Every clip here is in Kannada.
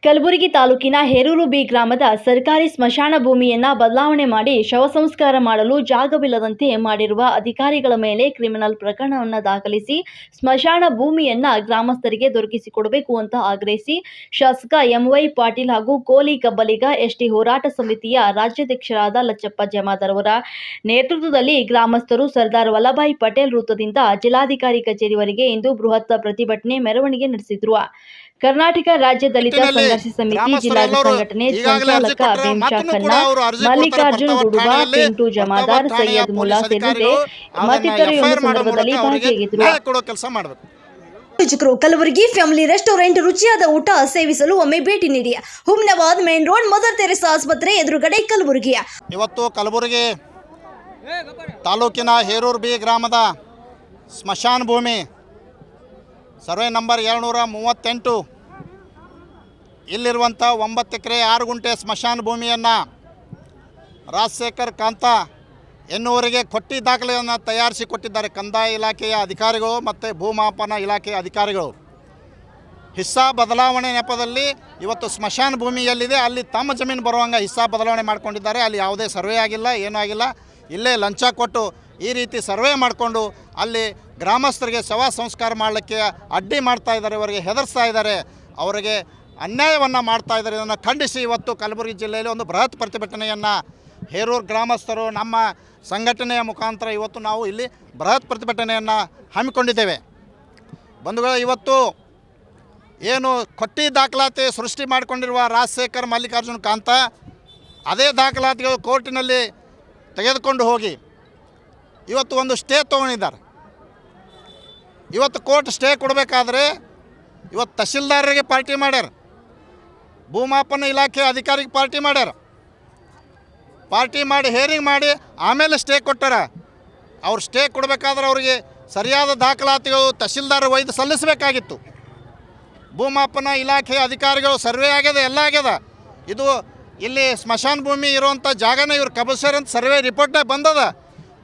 ಕಲಬುರಗಿ ತಾಲೂಕಿನ ಹೇರೂರು ಬಿ ಗ್ರಾಮದ ಸರ್ಕಾರಿ ಸ್ಮಶಾನ ಭೂಮಿಯನ್ನ ಬದಲಾವಣೆ ಮಾಡಿ ಶವ ಸಂಸ್ಕಾರ ಮಾಡಲು ಜಾಗವಿಲ್ಲದಂತೆ ಮಾಡಿರುವ ಅಧಿಕಾರಿಗಳ ಮೇಲೆ ಕ್ರಿಮಿನಲ್ ಪ್ರಕರಣವನ್ನು ದಾಖಲಿಸಿ ಸ್ಮಶಾನ ಭೂಮಿಯನ್ನ ಗ್ರಾಮಸ್ಥರಿಗೆ ದೊರಕಿಸಿಕೊಡಬೇಕು ಅಂತ ಆಗ್ರಹಿಸಿ ಶಾಸಕ ಎಂವೈ ಪಾಟೀಲ್ ಹಾಗೂ ಕೋಲಿ ಕಬ್ಬಲಿಗ ಎಸ್ಟಿ ಹೋರಾಟ ಸಮಿತಿಯ ರಾಜ್ಯಾಧ್ಯಕ್ಷರಾದ ಲಚ್ಚಪ್ಪ ಜಮಾದಾರ್ ಅವರ ನೇತೃತ್ವದಲ್ಲಿ ಗ್ರಾಮಸ್ಥರು ಸರ್ದಾರ್ ವಲ್ಲಭಾಯಿ ಪಟೇಲ್ ವೃತ್ತದಿಂದ ಜಿಲ್ಲಾಧಿಕಾರಿ ಕಚೇರಿವರೆಗೆ ಇಂದು ಬೃಹತ್ ಪ್ರತಿಭಟನೆ ಮೆರವಣಿಗೆ ನಡೆಸಿದ್ರು. ಕರ್ನಾಟಕ ರಾಜ್ಯ ದಲಿತ ಸಂಘರ್ಷ ಸಮಿತಿ ಜಿಲ್ಲಾ ಸಂಘಟನೆ ಸಂಚಾಲಕ ಭೀಮಶಾ ಖನ್ನಾ, ಮಲ್ಲಿಕಾರ್ಜುನ್ ಗುಡುಬ, ಪಿಂಟು ಜಮಾದಾರ್, ಸೈಯದ್ ಮುಲ್ಲಾ ಸೇರಿದಂತೆ ಮತ್ತಿತರರು ಈ ಸಂದರ್ಭದಲ್ಲಿ ಭಾಗಿಯಾಗಿದ್ದರು. ಕಲಬುರಗಿ ಫ್ಯಾಮಿಲಿ ರೆಸ್ಟೋರೆಂಟ್ ರುಚಿಯಾದ ಊಟ ಸೇವಿಸಲು ಒಮ್ಮೆ ಭೇಟಿ ನೀಡಿ. Humnabad main road, mother Teresa ಆಸ್ಪತ್ರೆ ಎದುರುಗಡೆ, ಕಲಬುರಗಿ. ಇವತ್ತು ಕಲಬುರಗಿ ತಾಲೂಕಿನ ಹೇರೂರು ಬಿ ಗ್ರಾಮದ ಸ್ಮಶಾನ ಭೂಮಿ ಸರ್ವೆ ನಂಬರ್ 238 ಇಲ್ಲಿರುವಂಥ 9 ಎಕರೆ 6 ಗುಂಟೆ ಸ್ಮಶಾನ ಭೂಮಿಯನ್ನು ರಾಜಶೇಖರ್ ಕಾಂತ ಎನ್ನುವರಿಗೆ ಕೊಟ್ಟಿ ದಾಖಲೆಯನ್ನು ತಯಾರಿಸಿ ಕೊಟ್ಟಿದ್ದಾರೆ ಕಂದಾಯ ಇಲಾಖೆಯ ಅಧಿಕಾರಿಗಳು ಮತ್ತು ಭೂಮಾಪನ ಇಲಾಖೆಯ ಅಧಿಕಾರಿಗಳು. ಹಿಸ್ಸಾ ಬದಲಾವಣೆ ನೆಪದಲ್ಲಿ ಇವತ್ತು ಸ್ಮಶಾನ ಭೂಮಿಯಲ್ಲಿದೆ, ಅಲ್ಲಿ ತಮ್ಮ ಜಮೀನು ಬರುವಂಗೆ ಹಿಸ್ಸಾ ಬದಲಾವಣೆ ಮಾಡ್ಕೊಂಡಿದ್ದಾರೆ. ಅಲ್ಲಿ ಯಾವುದೇ ಸರ್ವೆ ಆಗಿಲ್ಲ, ಏನೂ ಆಗಿಲ್ಲ. ಇಲ್ಲೇ ಲಂಚ ಕೊಟ್ಟು ಈ ರೀತಿ ಸರ್ವೆ ಮಾಡಿಕೊಂಡು ಅಲ್ಲಿ ಗ್ರಾಮಸ್ಥರಿಗೆ ಶವ ಸಂಸ್ಕಾರ ಮಾಡಲಿಕ್ಕೆ ಅಡ್ಡಿ ಮಾಡ್ತಾ ಇದ್ದಾರೆ, ಇವರಿಗೆ ಹೆದರ್ಸ್ತಾ ಇದ್ದಾರೆ, ಅವರಿಗೆ ಅನ್ಯಾಯವನ್ನು ಮಾಡ್ತಾ ಇದ್ದಾರೆ. ಇದನ್ನು ಖಂಡಿಸಿ ಇವತ್ತು ಕಲಬುರಗಿ ಜಿಲ್ಲೆಯಲ್ಲಿ ಒಂದು ಬೃಹತ್ ಪ್ರತಿಭಟನೆಯನ್ನು ಹೇರೂರು ಗ್ರಾಮಸ್ಥರು ನಮ್ಮ ಸಂಘಟನೆಯ ಮುಖಾಂತರ ಇವತ್ತು ನಾವು ಇಲ್ಲಿ ಬೃಹತ್ ಪ್ರತಿಭಟನೆಯನ್ನು ಹಮ್ಮಿಕೊಂಡಿದ್ದೇವೆ. ಬಂಧುಗಳು, ಇವತ್ತು ಏನು ಕೊಟ್ಟಿ ದಾಖಲಾತಿ ಸೃಷ್ಟಿ ಮಾಡಿಕೊಂಡಿರುವ ರಾಜಶೇಖರ್ ಮಲ್ಲಿಕಾರ್ಜುನ್ ಕಾಂತ ಅದೇ ದಾಖಲಾತಿಗಳು ಕೋರ್ಟಿನಲ್ಲಿ ತೆಗೆದುಕೊಂಡು ಹೋಗಿ ಇವತ್ತು ಒಂದು ಸ್ಟೇ ತೊಗೊಂಡಿದ್ದಾರೆ. ಇವತ್ತು ಕೋರ್ಟ್ ಸ್ಟೇ ಕೊಡಬೇಕಾದ್ರೆ ಇವತ್ತು ತಹಶೀಲ್ದಾರರಿಗೆ ಪಾರ್ಟಿ ಮಾಡ್ಯಾರ, ಭೂಮಾಪನ ಇಲಾಖೆ ಅಧಿಕಾರಿಗೆ ಪಾರ್ಟಿ ಮಾಡ್ಯಾರ, ಪಾರ್ಟಿ ಮಾಡಿ ಹೇರಿಂಗ್ ಮಾಡಿ ಆಮೇಲೆ ಸ್ಟೇ ಕೊಟ್ಟಾರ. ಅವ್ರು ಸ್ಟೇ ಕೊಡಬೇಕಾದ್ರೆ ಅವರಿಗೆ ಸರಿಯಾದ ದಾಖಲಾತಿಗಳು ತಹಶೀಲ್ದಾರ್ ಒಯ್ದು ಸಲ್ಲಿಸಬೇಕಾಗಿತ್ತು. ಭೂಮಾಪನ ಇಲಾಖೆಯ ಅಧಿಕಾರಿಗಳು ಸರ್ವೆ ಆಗ್ಯದ, ಎಲ್ಲ ಆಗ್ಯದ. ಇದು ಇಲ್ಲಿ ಸ್ಮಶಾನ ಭೂಮಿ ಇರುವಂಥ ಜಾಗನೇ ಇವ್ರು ಕಬಸರಂತ ಸರ್ವೆ ರಿಪೋರ್ಟ್ನಾಗ ಬಂದದ.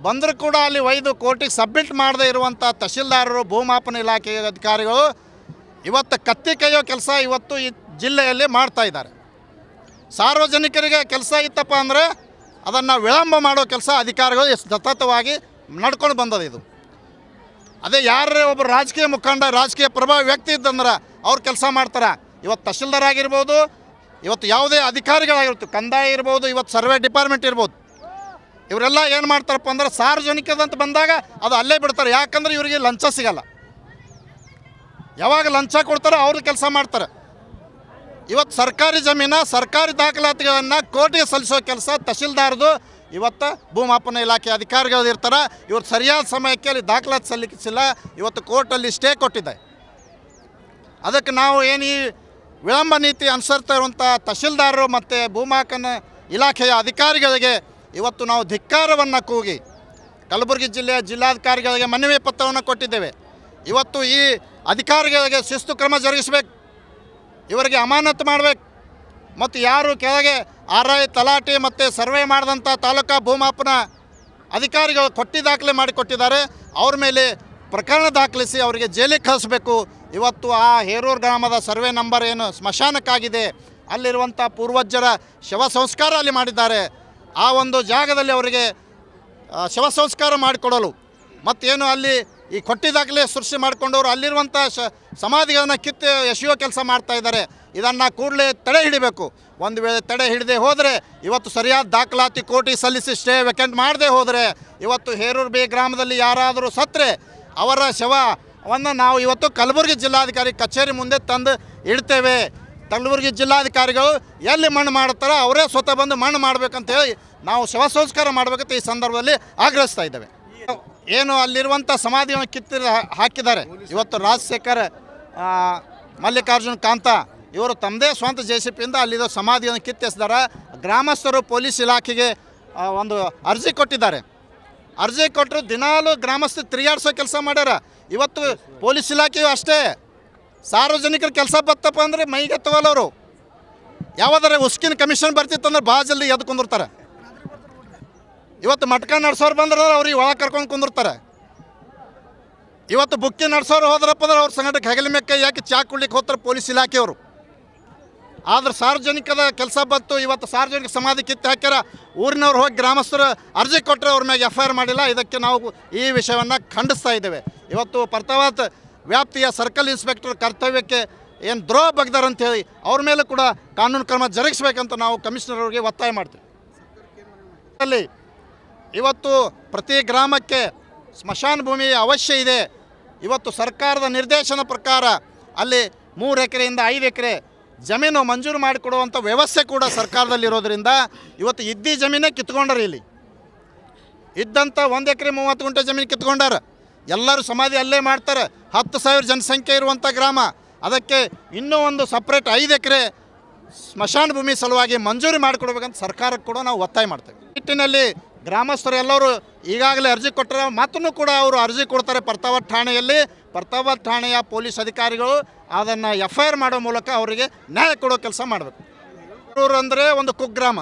ಬಂದರೂ ಕೂಡ ಅಲ್ಲಿ ಒಯ್ದು ಕೋರ್ಟಿಗೆ ಸಬ್ಮಿಟ್ ಮಾಡದೇ ಇರುವಂಥ ತಹಶೀಲ್ದಾರರು, ಭೂಮಾಪನ ಇಲಾಖೆಯ ಅಧಿಕಾರಿಗಳು ಇವತ್ತು ಕತ್ತಿ ಕೈಯೋ ಕೆಲಸ ಇವತ್ತು ಈ ಜಿಲ್ಲೆಯಲ್ಲಿ ಮಾಡ್ತಾಯಿದ್ದಾರೆ. ಸಾರ್ವಜನಿಕರಿಗೆ ಕೆಲಸ ಇತ್ತಪ್ಪ ಅಂದರೆ ಅದನ್ನು ವಿಳಂಬ ಮಾಡೋ ಕೆಲಸ ಅಧಿಕಾರಿಗಳು ಸತತವಾಗಿ ನಡ್ಕೊಂಡು ಬಂದದ. ಇದು ಅದೇ ಯಾರೇ ಒಬ್ಬರು ರಾಜಕೀಯ ಮುಖಂಡ, ರಾಜಕೀಯ ಪ್ರಭಾವಿ ವ್ಯಕ್ತಿ ಇದ್ದಂದ್ರೆ ಅವ್ರು ಕೆಲಸ ಮಾಡ್ತಾರೆ. ಇವತ್ತು ತಹಶೀಲ್ದಾರ್ ಆಗಿರ್ಬೋದು, ಇವತ್ತು ಯಾವುದೇ ಅಧಿಕಾರಿಗಳಾಗಿರ್ತೀವಿ, ಕಂದಾಯ ಇರ್ಬೋದು, ಇವತ್ತು ಸರ್ವೆ ಡಿಪಾರ್ಟ್ಮೆಂಟ್ ಇರ್ಬೋದು, ಇವರೆಲ್ಲ ಏನು ಮಾಡ್ತಾರಪ್ಪ ಅಂದ್ರೆ ಸಾರ್ವಜನಿಕದಂತ ಬಂದಾಗ ಅದು ಅಲ್ಲೇ ಬಿಡ್ತಾರೆ. ಯಾಕಂದ್ರೆ ಇವರಿಗೆ ಲಂಚ ಸಿಗಲ್ಲ. ಯಾವಾಗ ಲಂಚ ಕೊಡ್ತಾರೋ ಅವ್ರ ಕೆಲಸ ಮಾಡ್ತಾರೆ. ಇವತ್ತು ಸರ್ಕಾರಿ ಜಮೀನು, ಸರ್ಕಾರಿ ದಾಖಲಾತಿಗಳನ್ನು ಕೋರ್ಟಿಗೆ ಸಲ್ಲಿಸೋ ಕೆಲಸ ತಹಶೀಲ್ದಾರ್ದು, ಇವತ್ತು ಭೂಮಾಪನ ಇಲಾಖೆ ಅಧಿಕಾರಿಗಳು ಇರ್ತಾರೆ. ಇವತ್ತು ಸರಿಯಾದ ಸಮಯಕ್ಕೆ ಅಲ್ಲಿ ದಾಖಲಾತಿ ಸಲ್ಲಿಸಿಲ್ಲ. ಇವತ್ತು ಕೋರ್ಟಲ್ಲಿ ಸ್ಟೇ ಕೊಟ್ಟಿದೆ. ಅದಕ್ಕೆ ನಾವು ಏನು ಈ ವಿಳಂಬ ನೀತಿ ಅನುಸರಿಸ್ತಾ ಇರುವಂಥ ತಹಶೀಲ್ದಾರರು ಮತ್ತು ಭೂಮಾಪನ ಇಲಾಖೆಯ ಅಧಿಕಾರಿಗಳಿಗೆ ಇವತ್ತು ನಾವು ಧಿಕ್ಕಾರವನ್ನು ಕೂಗಿ ಕಲಬುರಗಿ ಜಿಲ್ಲೆಯ ಜಿಲ್ಲಾಧಿಕಾರಿಗಳಿಗೆ ಮನವಿ ಪತ್ರವನ್ನು ಕೊಟ್ಟಿದ್ದೇವೆ. ಇವತ್ತು ಈ ಅಧಿಕಾರಿಗಳಿಗೆ ಶಿಸ್ತು ಕ್ರಮ ಜರುಗಿಸಬೇಕು, ಇವರಿಗೆ ಅಮಾನತು ಮಾಡಬೇಕು. ಮತ್ತು ಯಾರು ಕೆಳಗೆ RI ತಲಾಟಿ ಮತ್ತು ಸರ್ವೆ ಮಾಡಿದಂಥ ತಾಲೂಕಾ ಭೂಮಾಪನ ಅಧಿಕಾರಿಗಳು ಕೊಟ್ಟಿ ದಾಖಲೆ ಮಾಡಿಕೊಟ್ಟಿದ್ದಾರೆ, ಅವ್ರ ಮೇಲೆ ಪ್ರಕರಣ ದಾಖಲಿಸಿ ಅವರಿಗೆ ಜೈಲಿಗೆ ಕಳಿಸಬೇಕು. ಇವತ್ತು ಆ ಹೇರೂರು ಗ್ರಾಮದ ಸರ್ವೆ ನಂಬರ್ ಏನು ಸ್ಮಶಾನಕ್ಕಾಗಿದೆ, ಅಲ್ಲಿರುವಂಥ ಪೂರ್ವಜರ ಶವ ಸಂಸ್ಕಾರ ಅಲ್ಲಿ ಮಾಡಿದ್ದಾರೆ. ಆ ಒಂದು ಜಾಗದಲ್ಲಿ ಅವರಿಗೆ ಶವ ಸಂಸ್ಕಾರ ಮಾಡಿಕೊಡಲು ಮತ್ತೇನು ಅಲ್ಲಿ ಈ ಕೊಟ್ಟಿ ದಾಖಲೆ ಸೃಷ್ಟಿ ಮಾಡಿಕೊಂಡವರು ಅಲ್ಲಿರುವಂಥ ಸಮಾಧಿಗಳನ್ನು ಕಿತ್ತು ಎಸೆಯೋ ಕೆಲಸ ಮಾಡ್ತಾಯಿದ್ದಾರೆ. ಇದನ್ನು ಕೂಡಲೇ ತಡೆ ಹಿಡಿಬೇಕು. ಒಂದು ವೇಳೆ ತಡೆ ಹಿಡಿದೇ ಹೋದರೆ, ಇವತ್ತು ಸರಿಯಾದ ದಾಖಲಾತಿ ಕೋರ್ಟಿಗೆ ಸಲ್ಲಿಸಿ ಸ್ಟೇ ವೆಕೆಂಟ್ ಮಾಡದೆ ಹೋದರೆ, ಇವತ್ತು ಹೇರೂರು ಬಿ ಗ್ರಾಮದಲ್ಲಿ ಯಾರಾದರೂ ಸತ್ತರೆ ಅವರ ಶವವನ್ನು ನಾವು ಇವತ್ತು ಕಲಬುರಗಿ ಜಿಲ್ಲಾಧಿಕಾರಿ ಕಚೇರಿ ಮುಂದೆ ತಂದು ಇಡ್ತೇವೆ. ಕಲಬುರಗಿ ಜಿಲ್ಲಾಧಿಕಾರಿಗಳು ಎಲ್ಲಿ ಮಣ್ಣು ಮಾಡ್ತಾರೋ ಅವರೇ ಸ್ವತಃ ಬಂದು ಮಣ್ಣು ಮಾಡಬೇಕಂತೇಳಿ ನಾವು ಶವ ಸಂಸ್ಕಾರ ಮಾಡಬೇಕಂತ ಈ ಸಂದರ್ಭದಲ್ಲಿ ಆಗ್ರಹಿಸ್ತಾ ಇದ್ದೇವೆ. ಏನು ಅಲ್ಲಿರುವಂಥ ಸಮಾಧಿಯನ್ನು ಕಿತ್ತಿ ಹಾಕಿದ್ದಾರೆ. ಇವತ್ತು ರಾಜಶೇಖರ್ ಮಲ್ಲಿಕಾರ್ಜುನ್ ಕಾಂತ ಇವರು ತಮ್ಮದೇ ಸ್ವಂತ JCPಯಿಂದ ಅಲ್ಲಿರೋ ಸಮಾಧಿಯನ್ನು ಕಿತ್ತೆಸಿದ್ದಾರೆ. ಗ್ರಾಮಸ್ಥರು ಪೊಲೀಸ್ ಇಲಾಖೆಗೆ ಒಂದು ಅರ್ಜಿ ಕೊಟ್ಟಿದ್ದಾರೆ. ಅರ್ಜಿ ಕೊಟ್ಟರು ದಿನಾಲೂ ಗ್ರಾಮಸ್ಥರು ತಿರುಗಾಡಿಸೋ ಕೆಲಸ ಮಾಡ್ಯಾರ. ಇವತ್ತು ಪೊಲೀಸ್ ಇಲಾಖೆಯು ಅಷ್ಟೇ, ಸಾರ್ವಜನಿಕರ ಕೆಲಸ ಬತ್ತಪ್ಪ ಅಂದರೆ ಮೈಗೆ ತಗೊಳ್ಳೋರು. ಯಾವುದಾರ ಉಸ್ಕಿನ ಕಮಿಷನ್ ಬರ್ತಿತ್ತಂದ್ರೆ ಭಾಳ ಜಲ್ದಿ ಎದ್ದು ಕುಂದಿರ್ತಾರೆ. ಇವತ್ತು ಮಟ್ಕ ನಡೆಸೋರು ಬಂದ್ರೆ ಅವ್ರಿಗೆ ಒಳಗೆ ಕರ್ಕೊಂಡು ಕುಂದಿರ್ತಾರೆ. ಇವತ್ತು ಬುಕ್ಕಿ ನಡೆಸೋರು ಹೋದ್ರಪ್ಪ ಅಂದ್ರೆ ಅವ್ರ ಸಂಗಟಕ್ಕೆ ಹೆಗಲ ಮೆಕ್ಕ ಯಾಕೆ ಚಾ ಕುಡ್ಲಿಕ್ಕೆ ಹೋಗ್ತಾರೆ ಪೊಲೀಸ್ ಇಲಾಖೆಯವರು. ಆದ್ರೆ ಸಾರ್ವಜನಿಕದ ಕೆಲಸ ಬಂತು, ಇವತ್ತು ಸಾರ್ವಜನಿಕ ಸಮಾಧಿ ಕಿತ್ತು ಹಾಕ್ಯಾರ. ಊರಿನವ್ರು ಹೋಗಿ ಗ್ರಾಮಸ್ಥರು ಅರ್ಜಿ ಕೊಟ್ಟರೆ ಅವ್ರ ಮ್ಯಾಗೆ FIR ಮಾಡಿಲ್ಲ. ಇದಕ್ಕೆ ನಾವು ಈ ವಿಷಯವನ್ನು ಖಂಡಿಸ್ತಾ ಇದ್ದೇವೆ. ಇವತ್ತು ಪರ್ತಾವತ್ ವ್ಯಾಪ್ತಿಯ ಸರ್ಕಲ್ ಇನ್ಸ್ಪೆಕ್ಟರ್ ಕರ್ತವ್ಯಕ್ಕೆ ಏನು ದ್ರೋಹ ಬಗ್ದಾರಂತೇಳಿ ಅವ್ರ ಮೇಲೆ ಕೂಡ ಕಾನೂನು ಕ್ರಮ ಜರುಗಿಸ್ಬೇಕಂತ ನಾವು ಕಮಿಷನರ್ ಅವರಿಗೆ ಒತ್ತಾಯ ಮಾಡ್ತೀವಿ. ಅಲ್ಲಿ ಇವತ್ತು ಪ್ರತಿ ಗ್ರಾಮಕ್ಕೆ ಸ್ಮಶಾನ ಭೂಮಿ ಅವಶ್ಯ ಇದೆ. ಇವತ್ತು ಸರ್ಕಾರದ ನಿರ್ದೇಶನ ಪ್ರಕಾರ ಅಲ್ಲಿ 3 ಎಕರೆಯಿಂದ 5 ಎಕರೆ ಜಮೀನು ಮಂಜೂರು ಮಾಡಿಕೊಡುವಂಥ ವ್ಯವಸ್ಥೆ ಕೂಡ ಸರ್ಕಾರದಲ್ಲಿರೋದ್ರಿಂದ ಇವತ್ತು ಇದ್ದಿ ಜಮೀನೇ ಕಿತ್ಕೊಂಡಾರ. ಇಲ್ಲಿ ಇದ್ದಂಥ 1 ಎಕರೆ 30 ಗುಂಟೆ ಜಮೀನು ಕಿತ್ಕೊಂಡಾರ. ಎಲ್ಲರೂ ಸಮಾಧಿ ಅಲ್ಲೇ ಮಾಡ್ತಾರೆ. 10,000 ಜನಸಂಖ್ಯೆ ಇರುವಂಥ ಗ್ರಾಮ. ಅದಕ್ಕೆ ಇನ್ನೂ ಒಂದು ಸಪ್ರೇಟ್ 5 ಎಕರೆ ಸ್ಮಶಾನ ಭೂಮಿ ಸಲುವಾಗಿ ಮಂಜೂರಿ ಮಾಡಿಕೊಡ್ಬೇಕಂತ ಸರ್ಕಾರಕ್ಕೆ ಕೂಡ ನಾವು ಒತ್ತಾಯ ಮಾಡ್ತೇವೆ. ನಿಟ್ಟಿನಲ್ಲಿ ಗ್ರಾಮಸ್ಥರು ಎಲ್ಲರೂ ಈಗಾಗಲೇ ಅರ್ಜಿ ಕೊಟ್ಟರೆ ಮತ್ತೂ ಕೂಡ ಅವರು ಅರ್ಜಿ ಕೊಡ್ತಾರೆ ಪರ್ತಾವತ್ ಠಾಣೆಯಲ್ಲಿ. ಪರ್ತಾವತ್ ಠಾಣೆಯ ಪೊಲೀಸ್ ಅಧಿಕಾರಿಗಳು ಅದನ್ನು FIR ಮಾಡೋ ಮೂಲಕ ಅವರಿಗೆ ನ್ಯಾಯ ಕೊಡೋ ಕೆಲಸ ಮಾಡಬೇಕು. ಊರು ಅಂದರೆ ಒಂದು ಕುಗ್ರಾಮ,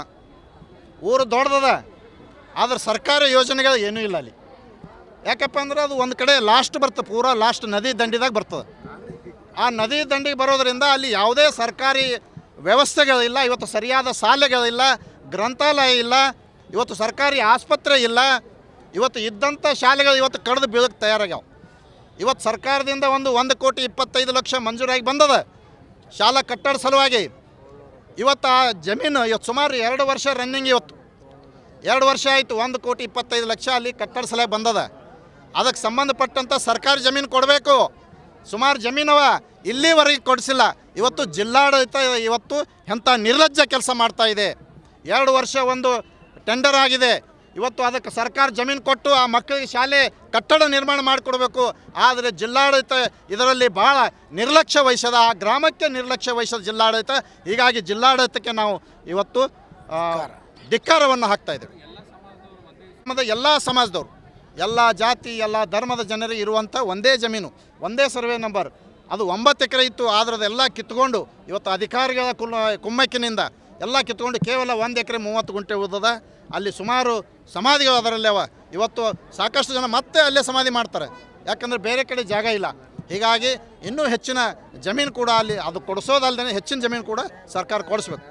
ಊರು ದೊಡ್ಡದ, ಆದರೆ ಸರ್ಕಾರಿ ಯೋಜನೆಗಳು ಏನೂ ಇಲ್ಲ ಅಲ್ಲಿ. ಯಾಕಪ್ಪ ಅಂದ್ರೆ ಅದು ಒಂದು ಕಡೆ ಲಾಸ್ಟ್ ಬರ್ತದೆ, ಪೂರಾ ಲಾಸ್ಟ್ ನದಿ ದಂಡಿದಾಗ ಬರ್ತದೆ. ಆ ನದಿ ದಂಡಿಗೆ ಬರೋದರಿಂದ ಅಲ್ಲಿ ಯಾವುದೇ ಸರ್ಕಾರಿ ವ್ಯವಸ್ಥೆಗಳಿಲ್ಲ. ಇವತ್ತು ಸರಿಯಾದ ಶಾಲೆಗಳಿಲ್ಲ, ಗ್ರಂಥಾಲಯ ಇಲ್ಲ, ಇವತ್ತು ಸರ್ಕಾರಿ ಆಸ್ಪತ್ರೆ ಇಲ್ಲ. ಇವತ್ತು ಇದ್ದಂಥ ಶಾಲೆಗಳು ಇವತ್ತು ಕಡ್ದು ಬೀಳಕ್ಕೆ ತಯಾರಾಗ್ಯಾವ. ಇವತ್ತು ಸರ್ಕಾರದಿಂದ 1,25,00,000 ಮಂಜೂರಾಗಿ ಬಂದದ ಶಾಲಾ ಕಟ್ಟಡ ಸಲುವಾಗಿ. ಇವತ್ತು ಆ ಜಮೀನು ಇವತ್ತು ಸುಮಾರು 2 ವರ್ಷ ರನ್ನಿಂಗ್. ಇವತ್ತು 2 ವರ್ಷ ಆಯಿತು. 1,25,00,000 ಅಲ್ಲಿ ಕಟ್ಟಡ ಸಲುವಾಗಿ ಬಂದದ. ಅದಕ್ಕೆ ಸಂಬಂಧಪಟ್ಟಂಥ ಸರ್ಕಾರಿ ಜಮೀನು ಕೊಡಬೇಕು. ಸುಮಾರು ಜಮೀನವ ಇಲ್ಲಿವರೆಗೆ ಕೊಡಿಸಿಲ್ಲ. ಇವತ್ತು ಜಿಲ್ಲಾಡಳಿತ ಇವತ್ತು ಎಂಥ ನಿರ್ಲಜ್ಜ ಕೆಲಸ ಮಾಡ್ತಾ ಇದೆ. 2 ವರ್ಷ ಒಂದು ಟೆಂಡರ್ ಆಗಿದೆ. ಇವತ್ತು ಅದಕ್ಕೆ ಸರ್ಕಾರ ಜಮೀನು ಕೊಟ್ಟು ಆ ಮಕ್ಕಳಿಗೆ ಶಾಲೆ ಕಟ್ಟಡ ನಿರ್ಮಾಣ ಮಾಡಿಕೊಡ್ಬೇಕು. ಆದರೆ ಜಿಲ್ಲಾಡಳಿತ ಇದರಲ್ಲಿ ಭಾಳ ನಿರ್ಲಕ್ಷ್ಯ ವಹಿಸದ, ಆ ಗ್ರಾಮಕ್ಕೆ ನಿರ್ಲಕ್ಷ್ಯ ವಹಿಸದ ಜಿಲ್ಲಾಡಳಿತ. ಹೀಗಾಗಿ ಜಿಲ್ಲಾಡಳಿತಕ್ಕೆ ನಾವು ಇವತ್ತು ಧಿಕ್ಕಾರವನ್ನು ಹಾಕ್ತಾಯಿದ್ದೇವೆ. ಎಲ್ಲ ಸಮಾಜದವರು, ಎಲ್ಲ ಜಾತಿ, ಎಲ್ಲ ಧರ್ಮದ ಜನರಿಗೆ ಇರುವಂಥ ಒಂದೇ ಜಮೀನು, ಒಂದೇ ಸರ್ವೆ ನಂಬರ್. ಅದು 9 ಎಕರೆ ಇತ್ತು. ಆದರೆ ಅದೆಲ್ಲ ಕಿತ್ಕೊಂಡು ಇವತ್ತು ಅಧಿಕಾರಿಗಳ ಕುಮ್ಮಕ್ಕಿನಿಂದ ಎಲ್ಲ ಕಿತ್ಕೊಂಡು ಕೇವಲ 1 ಎಕರೆ 30 ಗುಂಟೆ ಉಳಿದದ. ಅಲ್ಲಿ ಸುಮಾರು ಸಮಾಧಿಗಳು ಅದರಲ್ಲಿ ಅವ. ಇವತ್ತು ಸಾಕಷ್ಟು ಜನ ಮತ್ತೆ ಅಲ್ಲೇ ಸಮಾಧಿ ಮಾಡ್ತಾರೆ, ಯಾಕಂದರೆ ಬೇರೆ ಕಡೆ ಜಾಗ ಇಲ್ಲ. ಹೀಗಾಗಿ ಇನ್ನೂ ಹೆಚ್ಚಿನ ಜಮೀನು ಕೂಡ ಅಲ್ಲಿ ಅದು ಕೊಡಿಸೋದಲ್ಲದೆ ಹೆಚ್ಚಿನ ಜಮೀನು ಕೂಡ ಸರ್ಕಾರ ಕೊಡಿಸ್ಬೇಕು.